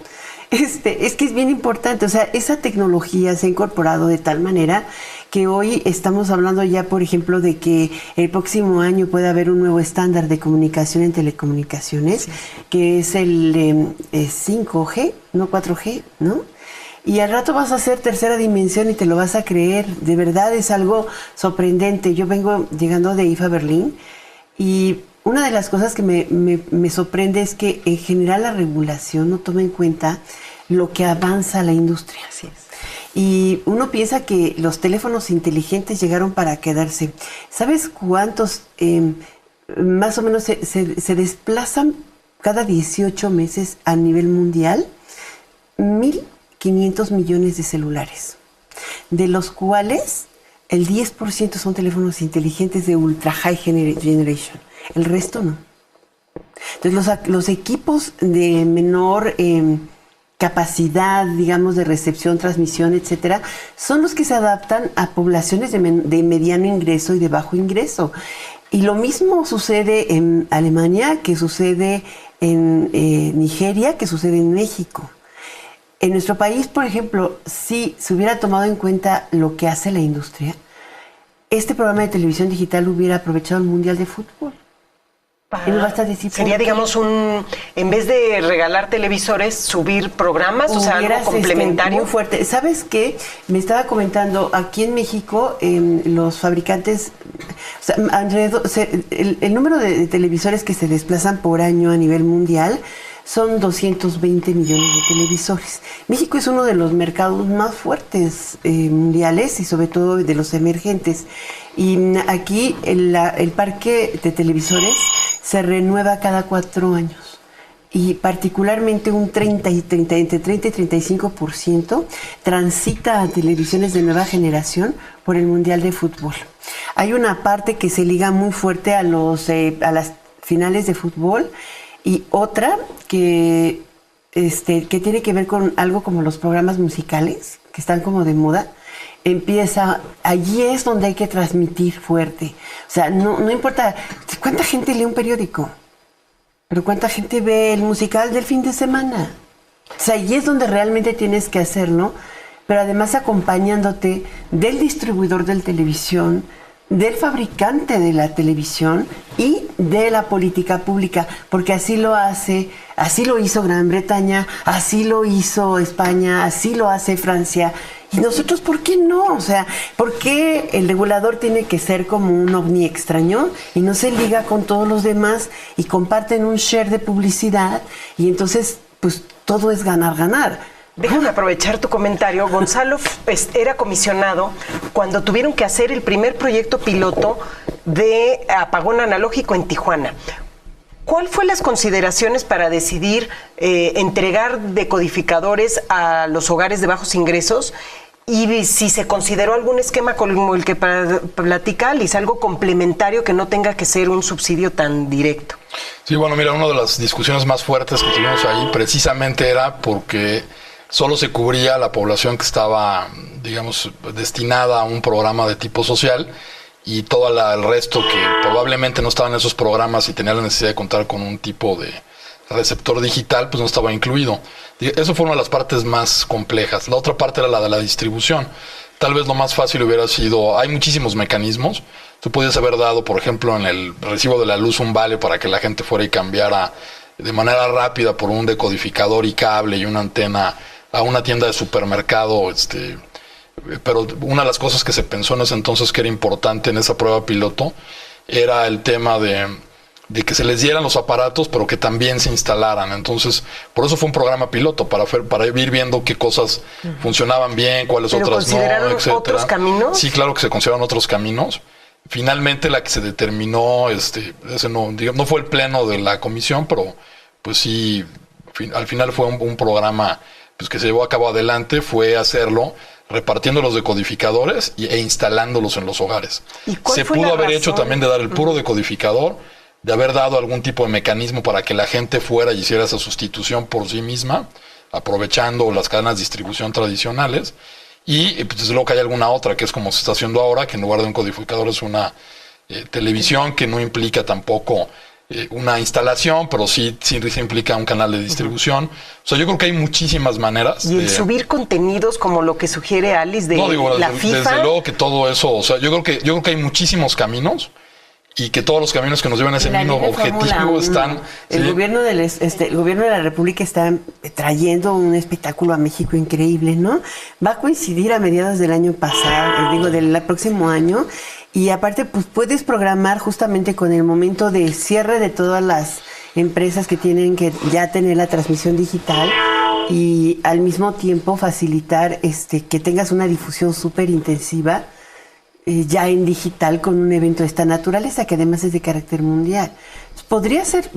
Es que es bien importante, o sea, esa tecnología se ha incorporado de tal manera que hoy estamos hablando ya, por ejemplo, de que el próximo año puede haber un nuevo estándar de comunicación en telecomunicaciones, que es el 5G, no 4G, ¿no? Y al rato vas a hacer tercera dimensión y te lo vas a creer. De verdad es algo sorprendente. Yo vengo llegando de IFA Berlín y una de las cosas que me sorprende es que en general la regulación no toma en cuenta lo que avanza la industria. Así es. Y uno piensa que los teléfonos inteligentes llegaron para quedarse. ¿Sabes cuántos más o menos se desplazan cada 18 meses a nivel mundial? 1.500 millones de celulares, de los cuales el 10% son teléfonos inteligentes de ultra high generation. El resto no. Entonces los equipos de menor capacidad, digamos, de recepción, transmisión, etcétera, son los que se adaptan a poblaciones de mediano ingreso y de bajo ingreso. Y lo mismo sucede en Alemania, que sucede en Nigeria, que sucede en México. En nuestro país, por ejemplo, si se hubiera tomado en cuenta lo que hace la industria, este programa de televisión digital hubiera aprovechado el Mundial de Fútbol. Sería, digamos, en vez de regalar televisores, subir programas, o sea, algo complementario. Muy fuerte. ¿Sabes qué? Me estaba comentando, aquí en México, los fabricantes, o sea, alrededor, el número de televisores que se desplazan por año a nivel mundial son 220 millones de televisores. México es uno de los mercados más fuertes mundiales y sobre todo de los emergentes. Y aquí el parque de televisores se renueva cada 4 años. Y particularmente entre 30 y 35% transita a televisiones de nueva generación por el Mundial de Fútbol. Hay una parte que se liga muy fuerte a las finales de fútbol y otra que tiene que ver con algo como los programas musicales, que están como de moda. Allí es donde hay que transmitir fuerte. O sea, no importa cuánta gente lee un periódico, pero cuánta gente ve el musical del fin de semana. O sea, allí es donde realmente tienes que hacerlo, pero además acompañándote del distribuidor de televisión, del fabricante de la televisión y de la política pública, porque así lo hizo Gran Bretaña, así lo hizo España, así lo hace Francia. Y nosotros, ¿por qué no? O sea, ¿por qué el regulador tiene que ser como un ovni extraño y no se liga con todos los demás y comparten un share de publicidad y entonces, pues, todo es ganar? Déjame aprovechar tu comentario. Gonzalo era comisionado cuando tuvieron que hacer el primer proyecto piloto de apagón analógico en Tijuana. ¿Cuál fue las consideraciones para decidir entregar decodificadores a los hogares de bajos ingresos? Y si se consideró algún esquema como el que platica Alice, algo complementario que no tenga que ser un subsidio tan directo. Sí, bueno, mira, una de las discusiones más fuertes que tuvimos ahí precisamente era porque solo se cubría la población que estaba, digamos, destinada a un programa de tipo social y todo el resto que probablemente no estaba en esos programas y tenía la necesidad de contar con un tipo de receptor digital, pues no estaba incluido. Eso fue una de las partes más complejas. La otra parte era la de la distribución. Tal vez lo más fácil hubiera sido, hay muchísimos mecanismos. Tú podías haber dado, por ejemplo, en el recibo de la luz un vale para que la gente fuera y cambiara de manera rápida por un decodificador y cable y una antena a una tienda de supermercado, pero una de las cosas que se pensó en ese entonces que era importante en esa prueba piloto era el tema de que se les dieran los aparatos, pero que también se instalaran. Entonces, por eso fue un programa piloto, para ir viendo qué cosas funcionaban bien, cuáles otras no, etcétera. ¿Otros caminos? Sí, claro que se consideraron otros caminos. Finalmente, la que se determinó, ese no fue el pleno de la comisión, pero pues sí, al final fue un programa pues que se llevó a cabo adelante, fue hacerlo repartiendo los decodificadores e instalándolos en los hogares. Se pudo haber hecho también de dar el puro decodificador, de haber dado algún tipo de mecanismo para que la gente fuera y hiciera esa sustitución por sí misma, aprovechando las cadenas de distribución tradicionales, y pues desde luego que hay alguna otra, que es como se está haciendo ahora, que en lugar de un codificador es una televisión, que no implica tampoco una instalación, pero sí implica un canal de distribución. O sea, yo creo que hay muchísimas maneras. Y el subir contenidos como lo que sugiere Alice de la FIFA. Desde luego que todo eso, o sea, yo creo que hay muchísimos caminos y que todos los caminos que nos llevan a ese mismo objetivo están. El gobierno de la República está trayendo un espectáculo a México increíble, ¿no? Va a coincidir a mediados del año pasado, del próximo año. Y aparte, pues puedes programar justamente con el momento de cierre de todas las empresas que tienen que ya tener la transmisión digital y al mismo tiempo facilitar que tengas una difusión súper intensiva ya en digital con un evento de esta naturaleza que además es de carácter mundial. Podría ser,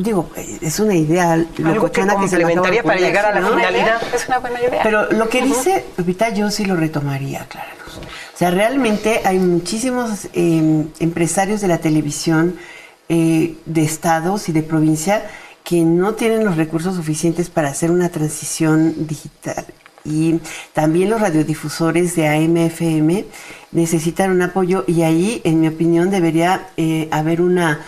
es una idea algo que complementaría para llegar a la finalidad. Es una buena idea. Pero lo que dice Lupita, yo sí lo retomaría, Clara Luz. O sea, realmente hay muchísimos empresarios de la televisión de estados y de provincia que no tienen los recursos suficientes para hacer una transición digital. Y también los radiodifusores de AM/FM necesitan un apoyo y ahí, en mi opinión, debería haber una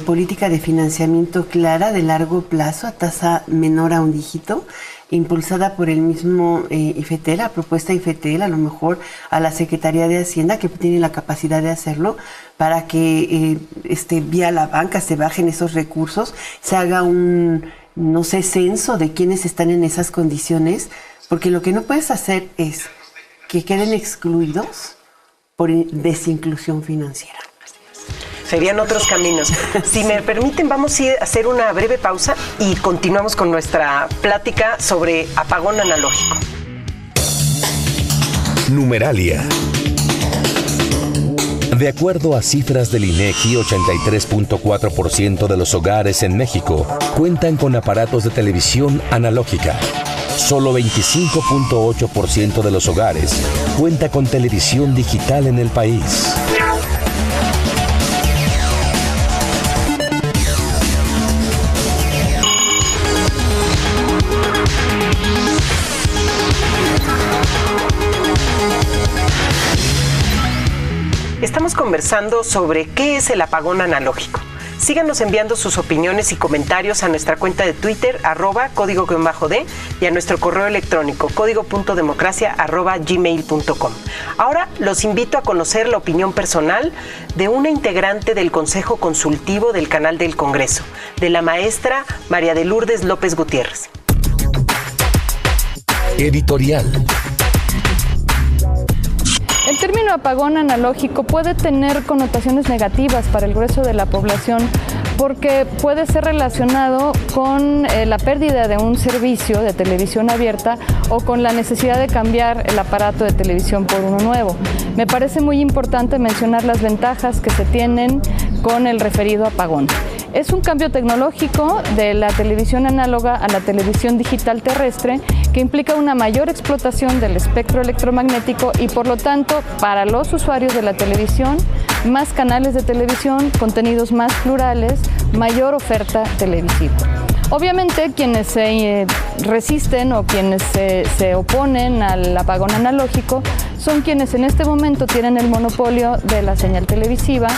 política de financiamiento clara de largo plazo a tasa menor a un dígito, impulsada por el mismo IFETEL, la propuesta IFETEL, a lo mejor a la Secretaría de Hacienda, que tiene la capacidad de hacerlo, para que vía la banca se bajen esos recursos, se haga un, censo de quienes están en esas condiciones, porque lo que no puedes hacer es que queden excluidos por desinclusión financiera. Serían otros caminos. Si me permiten, vamos a hacer una breve pausa y continuamos con nuestra plática sobre apagón analógico. Numeralia. De acuerdo a cifras del INEGI, 83.4% de los hogares en México cuentan con aparatos de televisión analógica. Solo 25.8% de los hogares cuenta con televisión digital en el país. Estamos conversando sobre qué es el apagón analógico. Síganos enviando sus opiniones y comentarios a nuestra cuenta de Twitter, @código_D, y a nuestro correo electrónico, código.democracia@gmail.com. Ahora los invito a conocer la opinión personal de una integrante del Consejo Consultivo del Canal del Congreso, de la maestra María de Lourdes López Gutiérrez. Editorial. El término apagón analógico puede tener connotaciones negativas para el grueso de la población porque puede ser relacionado con la pérdida de un servicio de televisión abierta o con la necesidad de cambiar el aparato de televisión por uno nuevo. Me parece muy importante mencionar las ventajas que se tienen con el referido apagón. Es un cambio tecnológico de la televisión análoga a la televisión digital terrestre que implica una mayor explotación del espectro electromagnético y, por lo tanto, para los usuarios de la televisión, más canales de televisión, contenidos más plurales, mayor oferta televisiva. Obviamente, quienes se resisten o quienes se oponen al apagón analógico son quienes en este momento tienen el monopolio de la señal televisiva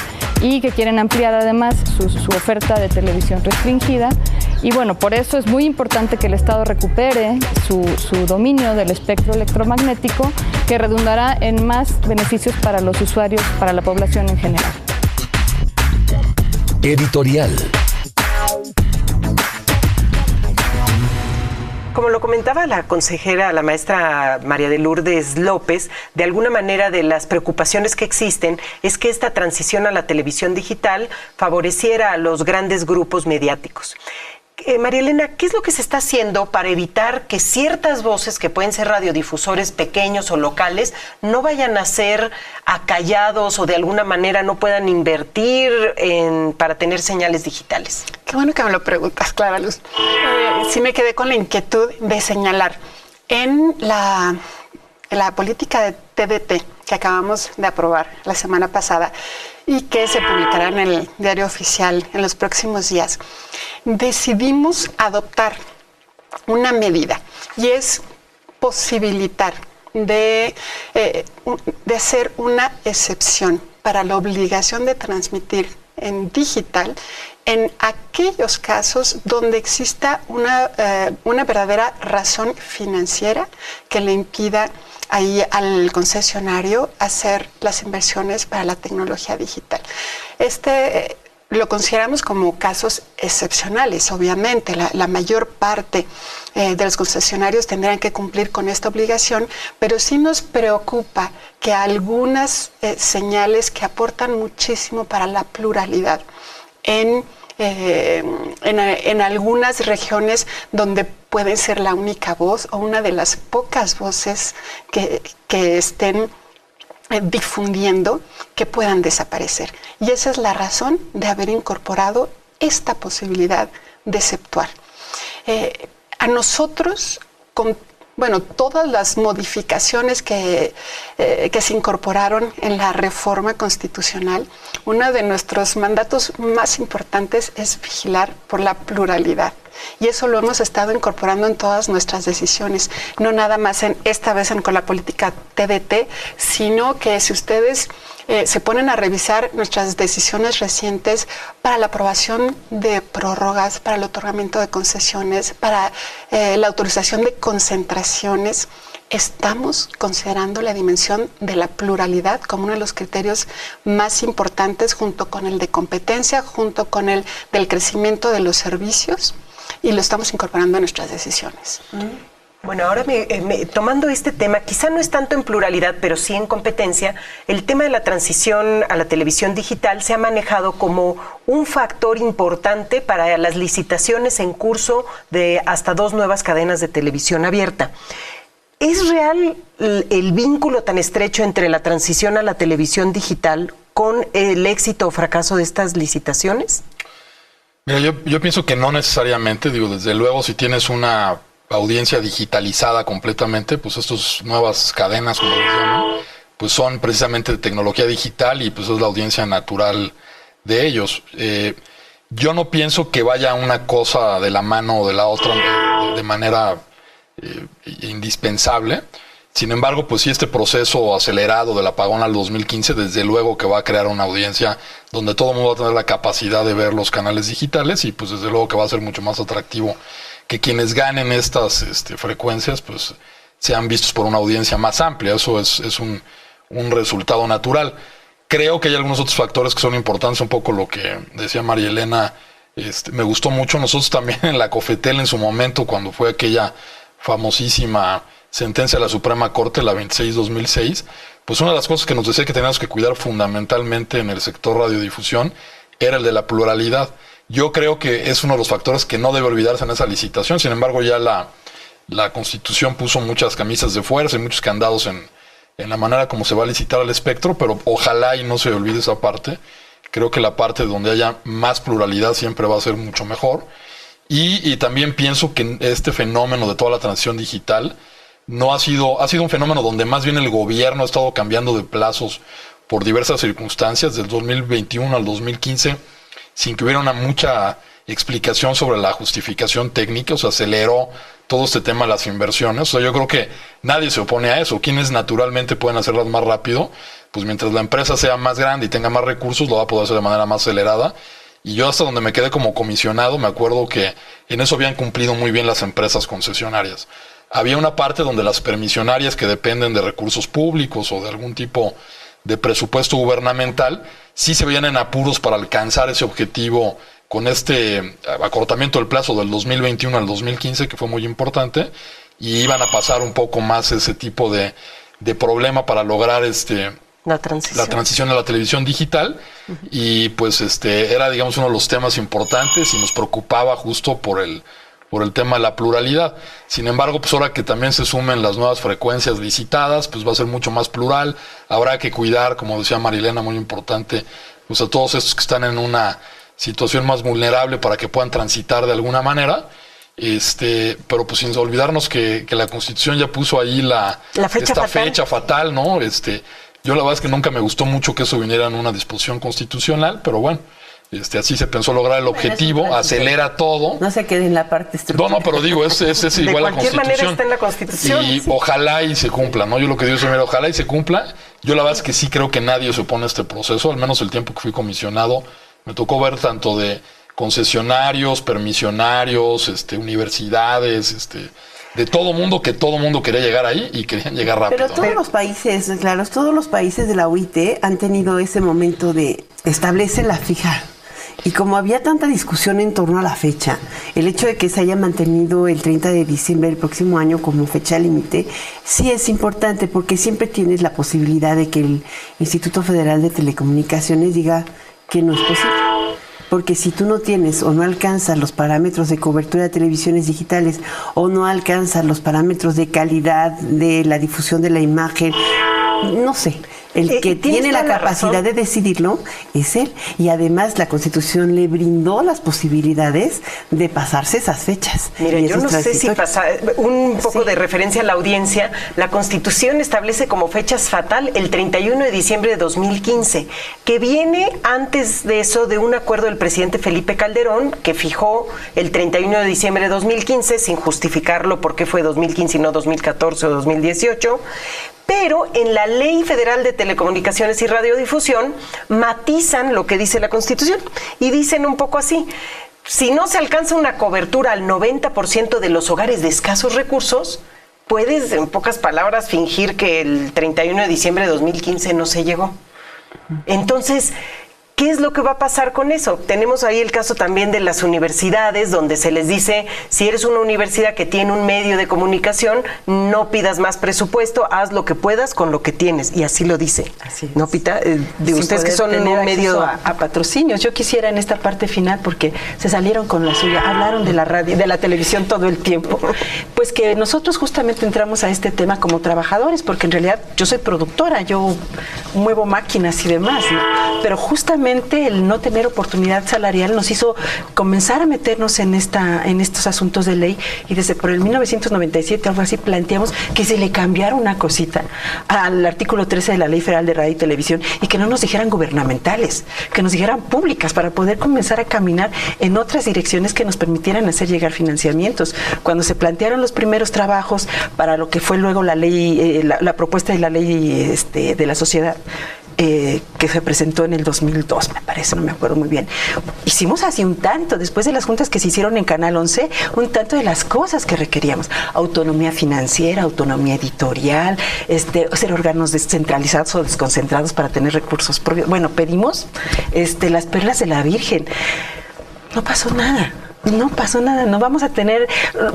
y que quieren ampliar además su oferta de televisión restringida. Y bueno, por eso es muy importante que el Estado recupere su dominio del espectro electromagnético, que redundará en más beneficios para los usuarios, para la población en general. Editorial. Como lo comentaba la consejera, la maestra María de Lourdes López, de alguna manera de las preocupaciones que existen es que esta transición a la televisión digital favoreciera a los grandes grupos mediáticos. María Elena, ¿qué es lo que se está haciendo para evitar que ciertas voces que pueden ser radiodifusores pequeños o locales no vayan a ser acallados o de alguna manera no puedan invertir para tener señales digitales? Qué bueno que me lo preguntas, Clara Luz. Sí me quedé con la inquietud de señalar en la política de TDT que acabamos de aprobar la semana pasada y que se publicará en el Diario Oficial en los próximos días, decidimos adoptar una medida y es posibilitar de hacer una excepción para la obligación de transmitir en digital en aquellos casos donde exista una verdadera razón financiera que le impida ahí al concesionario hacer las inversiones para la tecnología digital. Lo consideramos como casos excepcionales, obviamente. La mayor parte de los concesionarios tendrán que cumplir con esta obligación, pero sí nos preocupa que algunas señales que aportan muchísimo para la pluralidad en algunas regiones donde pueden ser la única voz o una de las pocas voces que estén difundiendo, que puedan desaparecer. Y esa es la razón de haber incorporado esta posibilidad de exceptuar. A nosotros, todas las modificaciones que se incorporaron en la reforma constitucional, uno de nuestros mandatos más importantes es vigilar por la pluralidad. Y eso lo hemos estado incorporando en todas nuestras decisiones, no nada más esta vez con la política TDT, sino que si ustedes se ponen a revisar nuestras decisiones recientes para la aprobación de prórrogas, para el otorgamiento de concesiones, para la autorización de concentraciones, estamos considerando la dimensión de la pluralidad como uno de los criterios más importantes, junto con el de competencia, junto con el del crecimiento de los servicios, y lo estamos incorporando en nuestras decisiones. Bueno, ahora tomando este tema, quizá no es tanto en pluralidad, pero sí en competencia, el tema de la transición a la televisión digital se ha manejado como un factor importante para las licitaciones en curso de hasta 2 nuevas cadenas de televisión abierta. ¿Es real el vínculo tan estrecho entre la transición a la televisión digital con el éxito o fracaso de estas licitaciones? Mira, yo pienso que no necesariamente, desde luego si tienes una audiencia digitalizada completamente, pues estas nuevas cadenas, como les llaman, pues son precisamente de tecnología digital y pues es la audiencia natural de ellos. Yo no pienso que vaya una cosa de la mano o de la otra de manera indispensable. Sin embargo, pues sí, este proceso acelerado del apagón al 2015, desde luego que va a crear una audiencia donde todo el mundo va a tener la capacidad de ver los canales digitales y pues desde luego que va a ser mucho más atractivo que quienes ganen estas frecuencias, pues sean vistos por una audiencia más amplia. Eso es un resultado natural. Creo que hay algunos otros factores que son importantes, un poco lo que decía María Elena, me gustó mucho. Nosotros también en la Cofetel en su momento, cuando fue aquella famosísima sentencia de la Suprema Corte, la 26/2006, pues una de las cosas que nos decía que teníamos que cuidar fundamentalmente en el sector radiodifusión era el de la pluralidad. Yo creo que es uno de los factores que no debe olvidarse en esa licitación. Sin embargo, ya la Constitución puso muchas camisas de fuerza y muchos candados en la manera como se va a licitar el espectro, pero ojalá y no se olvide esa parte. Creo que la parte donde haya más pluralidad siempre va a ser mucho mejor. Y también pienso que este fenómeno de toda la transición digital ha sido un fenómeno donde más bien el gobierno ha estado cambiando de plazos por diversas circunstancias, del 2021 al 2015, sin que hubiera mucha explicación sobre la justificación técnica. O sea, aceleró todo este tema de las inversiones. O sea, yo creo que nadie se opone a eso. Quienes naturalmente pueden hacerlas más rápido, pues mientras la empresa sea más grande y tenga más recursos, lo va a poder hacer de manera más acelerada. Y yo hasta donde me quedé como comisionado, me acuerdo que en eso habían cumplido muy bien las empresas concesionarias. Había una parte donde las permisionarias que dependen de recursos públicos o de algún tipo de presupuesto gubernamental, sí se veían en apuros para alcanzar ese objetivo con este acortamiento del plazo del 2021 al 2015, que fue muy importante, y iban a pasar un poco más ese tipo de problema para lograr la transición a la televisión digital. Y pues era, digamos, uno de los temas importantes y nos preocupaba justo por el tema de la pluralidad. Sin embargo, pues ahora que también se sumen las nuevas frecuencias licitadas, pues va a ser mucho más plural. Habrá que cuidar, como decía Marilena, muy importante, pues a todos estos que están en una situación más vulnerable para que puedan transitar de alguna manera. Pero pues sin olvidarnos que la Constitución ya puso ahí fecha fatal, ¿no? Yo la verdad es que nunca me gustó mucho que eso viniera en una disposición constitucional, pero bueno, así se pensó lograr el objetivo, acelera todo. No se quede en la parte estructural. No, pero digo, es igual a la Constitución. De cualquier manera está en la Constitución. Y sí, ojalá y se cumpla, ¿no? Yo lo que digo es, mira, ojalá y se cumpla. Yo la verdad es que sí creo que nadie se opone a este proceso, al menos el tiempo que fui comisionado, me tocó ver tanto de concesionarios, permisionarios, universidades, de todo mundo quería llegar ahí y querían llegar rápido. Pero todos los países, claro, todos los países de la OIT han tenido ese momento de establece la fija. Y como había tanta discusión en torno a la fecha, el hecho de que se haya mantenido el 30 de diciembre del próximo año como fecha límite, sí es importante porque siempre tienes la posibilidad de que el Instituto Federal de Telecomunicaciones diga que no es posible. Porque si tú no tienes o no alcanzas los parámetros de cobertura de televisiones digitales o no alcanzas los parámetros de calidad de la difusión de la imagen, no sé, el que tiene la capacidad de decidirlo es él. Y además la Constitución le brindó las posibilidades de pasarse esas fechas. Mira, yo no sé si un poco de referencia a la audiencia. La Constitución establece como fechas fatal el 31 de diciembre de 2015, que viene antes de eso de un acuerdo del presidente Felipe Calderón, que fijó el 31 de diciembre de 2015 sin justificarlo por qué fue 2015 y no 2014 o 2018. Pero en la Ley Federal de Telecomunicaciones y Radiodifusión matizan lo que dice la Constitución y dicen un poco así: si no se alcanza una cobertura al 90% de los hogares de escasos recursos, puedes, en pocas palabras, fingir que el 31 de diciembre de 2015 no se llegó. Entonces, ¿Qué es lo que va a pasar con eso? Tenemos ahí el caso también de las universidades, donde se les dice, si eres una universidad que tiene un medio de comunicación, no pidas más presupuesto, haz lo que puedas con lo que tienes. Y así lo dice. Así es. ¿No, Pita? De ustedes que son tener un medio... a patrocinios. Yo quisiera en esta parte final, porque se salieron con la suya, hablaron de la radio, de la televisión todo el tiempo, pues que nosotros justamente entramos a este tema como trabajadores, porque en realidad yo soy productora, yo muevo máquinas y demás, ¿no? Pero justamente el no tener oportunidad salarial nos hizo comenzar a meternos en estos asuntos de ley, y desde por el 1997 algo así planteamos que se le cambiara una cosita al artículo 13 de la Ley Federal de Radio y Televisión, y que no nos dijeran gubernamentales, que nos dijeran públicas, para poder comenzar a caminar en otras direcciones que nos permitieran hacer llegar financiamientos. Cuando se plantearon los primeros trabajos para lo que fue luego la ley, la propuesta de la ley de la sociedad, que se presentó en el 2002, me parece, no me acuerdo muy bien. Hicimos así un tanto, después de las juntas que se hicieron en Canal 11, un tanto de las cosas que requeríamos: autonomía financiera, autonomía editorial, hacer órganos descentralizados o desconcentrados para tener recursos propios. Bueno, pedimos las perlas de la Virgen. No pasó nada. No pasó nada, no vamos a tener,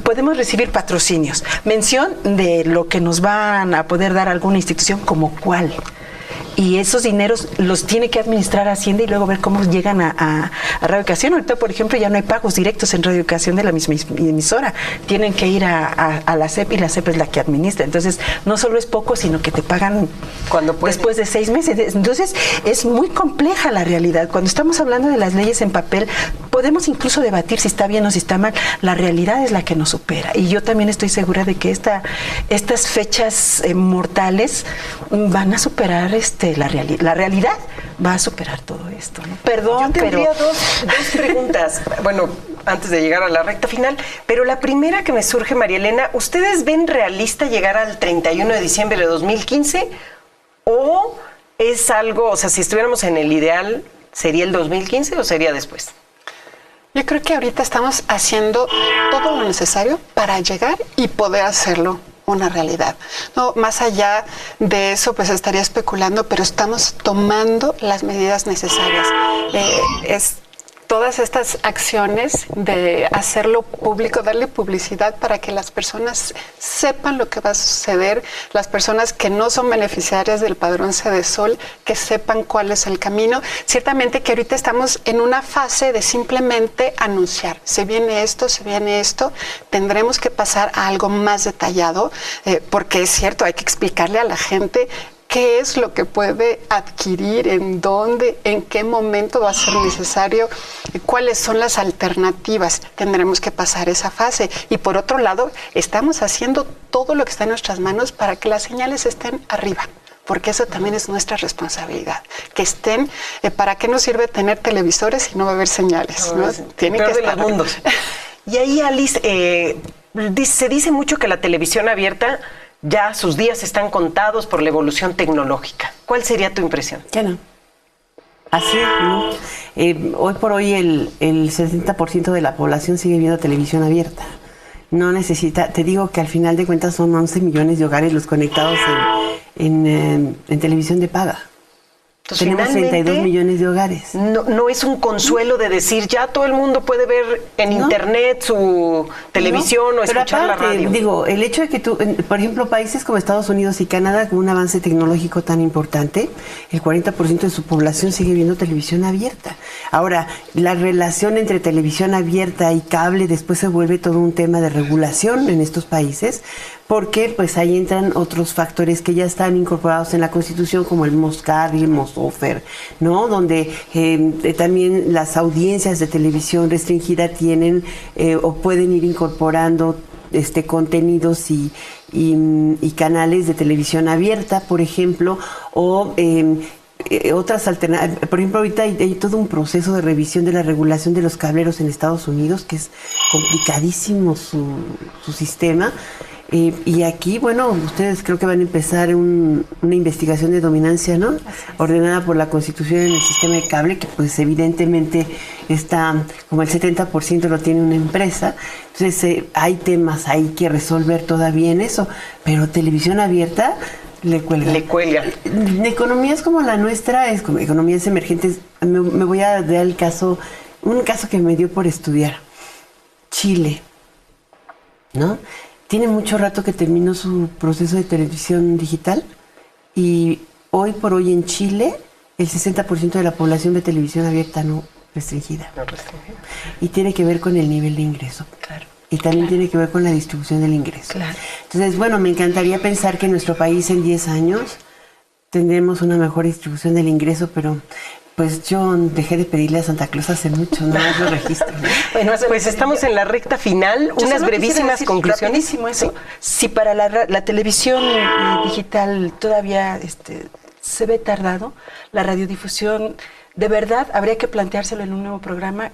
podemos recibir patrocinios, mención de lo que nos van a poder dar alguna institución, como cuál. Y esos dineros los tiene que administrar Hacienda y luego ver cómo llegan a Radio Educación. Ahorita, por ejemplo, ya no hay pagos directos en Radio Educación de la misma emisora. Tienen que ir a la SEP, y la SEP es la que administra. Entonces, no solo es poco, sino que te pagan después de 6 meses. Entonces, es muy compleja la realidad. Cuando estamos hablando de las leyes en papel, podemos incluso debatir si está bien o si está mal. La realidad es la que nos supera. Y yo también estoy segura de que estas fechas mortales van a superar la realidad va a superar todo esto, ¿no? Perdón, yo tendría dos preguntas, bueno, antes de llegar a la recta final, pero la primera que me surge, María Elena, ¿ustedes ven realista llegar al 31 de diciembre de 2015 o es algo, o sea, si estuviéramos en el ideal, ¿sería el 2015 o sería después? Yo creo que ahorita estamos haciendo todo lo necesario para llegar y poder hacerlo una realidad. No, más allá de eso, pues estaría especulando, pero estamos tomando las medidas necesarias. Todas estas acciones de hacerlo público, darle publicidad para que las personas sepan lo que va a suceder, las personas que no son beneficiarias del padrón Cedesol, que sepan cuál es el camino. Ciertamente que ahorita estamos en una fase de simplemente anunciar, se viene esto, tendremos que pasar a algo más detallado, porque es cierto, hay que explicarle a la gente qué es lo que puede adquirir, en dónde, en qué momento va a ser necesario, cuáles son las alternativas. Tendremos que pasar esa fase. Y por otro lado, estamos haciendo todo lo que está en nuestras manos para que las señales estén arriba, porque eso también es nuestra responsabilidad. Que estén, ¿para qué nos sirve tener televisores si no va a haber señales? ¿No? Tiene que estar. Mundos. Y ahí, Alice, se dice mucho que la televisión abierta ya sus días están contados por la evolución tecnológica. ¿Cuál sería tu impresión? Ya no. Así, ¿no? Hoy por hoy el 70% de la población sigue viendo televisión abierta. No necesita, te digo que al final de cuentas son 11 millones de hogares los conectados en televisión de paga. Entonces, tenemos 32 millones de hogares. No es un consuelo de decir, ya todo el mundo puede ver en internet su televisión o escuchar la radio. Digo, el hecho de que tú, por ejemplo, países como Estados Unidos y Canadá, con un avance tecnológico tan importante, el 40% de su población sigue viendo televisión abierta. Ahora, la relación entre televisión abierta y cable después se vuelve todo un tema de regulación en estos países, porque pues ahí entran otros factores que ya están incorporados en la Constitución, como el Moscard y el Mossofer, ¿no? Donde también las audiencias de televisión restringida tienen o pueden ir incorporando contenidos y canales de televisión abierta, por ejemplo, o otras alternativas. Por ejemplo, ahorita hay todo un proceso de revisión de la regulación de los cableros en Estados Unidos, que es complicadísimo su sistema. Y aquí, bueno, ustedes creo que van a empezar una investigación de dominancia, ¿no? Ordenada por la Constitución en el sistema de cable, que pues evidentemente está, como el 70% lo tiene una empresa. Entonces hay temas, hay que resolver todavía en eso. Pero televisión abierta, le cuelga. En economías como la nuestra, es como economías emergentes, me voy a dar un caso que me dio por estudiar. Chile, ¿no? Tiene mucho rato que terminó su proceso de televisión digital y hoy por hoy en Chile el 60% de la población ve televisión abierta no restringida. Y tiene que ver con el nivel de ingreso. Claro. Y también tiene que ver con la distribución del ingreso. Claro. Entonces, bueno, me encantaría pensar que en nuestro país en 10 años tendremos una mejor distribución del ingreso, pero pues yo dejé de pedirle a Santa Claus hace mucho, no lo registro. Bueno, pues estamos en la recta final, unas brevísimas conclusiones. Eso. Si para la televisión digital todavía se ve tardado, la radiodifusión, de verdad, habría que planteárselo en un nuevo programa.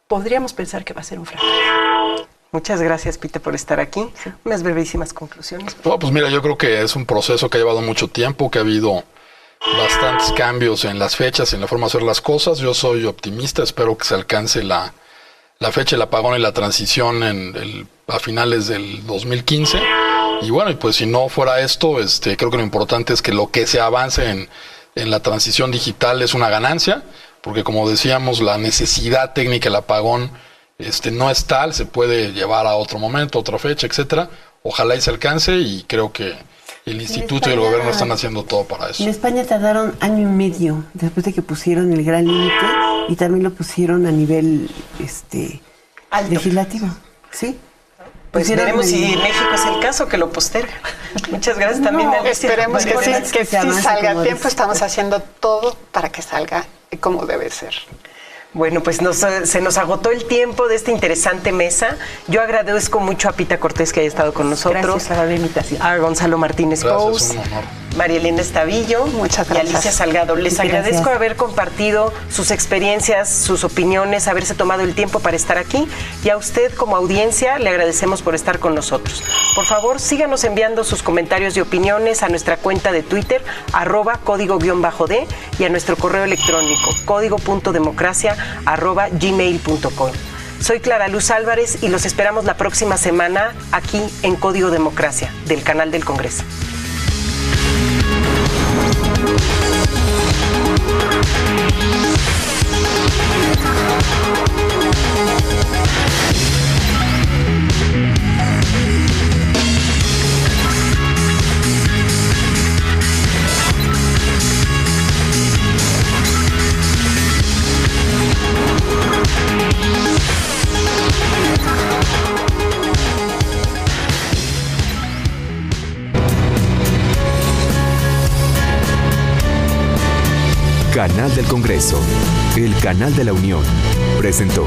Podríamos pensar que va a ser un fracaso. Muchas gracias, Pita, por estar aquí. Sí. Unas brevísimas conclusiones. No, pues mira, yo creo que es un proceso que ha llevado mucho tiempo, que ha habido bastantes cambios en las fechas, en la forma de hacer las cosas. Yo soy optimista, espero que se alcance la fecha del apagón y la transición a finales del 2015. Y bueno, y pues si no fuera esto, creo que lo importante es que lo que se avance en la transición digital es una ganancia, porque como decíamos, la necesidad técnica del apagón no es tal, se puede llevar a otro momento, otra fecha, etcétera. Ojalá y se alcance, y creo que el instituto y el gobierno están haciendo todo para eso. En España tardaron 1 año y medio después de que pusieron el gran límite, y también lo pusieron a nivel legislativo. ¿Sí? Pues veremos si en México es el caso, que lo posterga. Muchas gracias también. Esperemos que sí salga a tiempo. Estamos haciendo todo para que salga como debe ser. Bueno, pues se nos agotó el tiempo de esta interesante mesa. Yo agradezco mucho a Pita Cortés que haya estado con nosotros. Gracias a la invitación. A Gonzalo Martínez Pous, María Elena Estavillo, muchas gracias. Y Alicia Salgado. Les agradezco haber compartido sus experiencias, sus opiniones, haberse tomado el tiempo para estar aquí. Y a usted como audiencia le agradecemos por estar con nosotros. Por favor, síganos enviando sus comentarios y opiniones a nuestra cuenta de Twitter, @código_D, y a nuestro correo electrónico, código.democracia@gmail.com. Soy Clara Luz Álvarez y los esperamos la próxima semana aquí en Código Democracia, del canal del Congreso. Canal del Congreso, el canal de la Unión, presentó.